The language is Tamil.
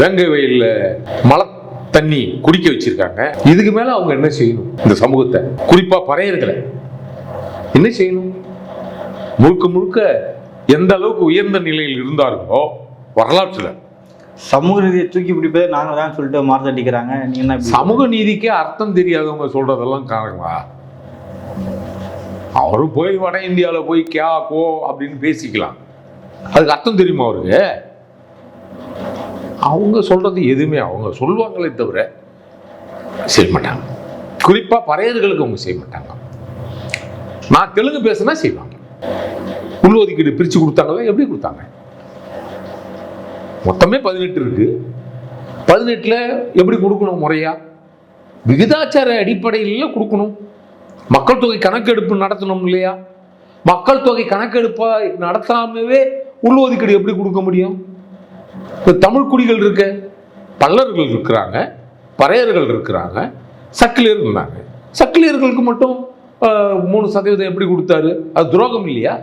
வேங்கை வயல்ல மழை தண்ணி குடிக்க வச்சிருக்காங்க. இதுக்கு மேல அவங்க என்ன செய்யணும்? இந்த சமூகத்தை, குறிப்பா பறையர்களை என்ன செய்யணும்? முழுக்க முழுக்க எந்த அளவுக்கு உயர்ந்த நிலையில் இருந்தார்களோ வரலாற்றுல சமூக நீதியை தூக்கி பிடிப்பதை நாங்க தான் சொல்லிட்டு மார்த்தடிக்கிறாங்க. நீ என்ன சமூக நீதிக்கே அர்த்தம் தெரியாதவங்க சொல்றதெல்லாம் காரணங்களா? அவரு போய் வட இந்தியாவில் போய் கியா கோ அப்படின்னு பேசிக்கலாம், அதுக்கு அர்த்தம் தெரியுமா அவருக்கு? அவங்க சொல்றது எதுவுமே அவங்க சொல்லுவாங்களே தவிர செய்ய மாட்டாங்க. குறிப்பா பறையர்களுக்கு அவங்க செய்ய மாட்டாங்க. நான் தெலுங்கு பேசுனா செய்வாங்க. உள்ஒதுக்கீடு பிரிச்சு கொடுத்தாங்களா? எப்படி கொடுத்தாங்க? மொத்தமே 18 இருக்கு. 18ல எப்படி கொடுக்கணும்? முறையா விகிதாச்சார அடிப்படையில் கொடுக்கணும். மக்கள் தொகை கணக்கெடுப்பு நடத்தணும் இல்லையா? மக்கள் தொகை கணக்கெடுப்பா நடத்தாமவே உள்ஒதுக்கீடு எப்படி கொடுக்க முடியும்? இப்போ தமிழ் குடிகள் இருக்க, பல்லர்கள் இருக்கிறாங்க, பறையர்கள் இருக்கிறாங்க, சக்கிலியர் இருந்தாங்க. சக்கிலியர்களுக்கு மட்டும் 3% எப்படி கொடுத்தாரு? அது துரோகம் இல்லையா?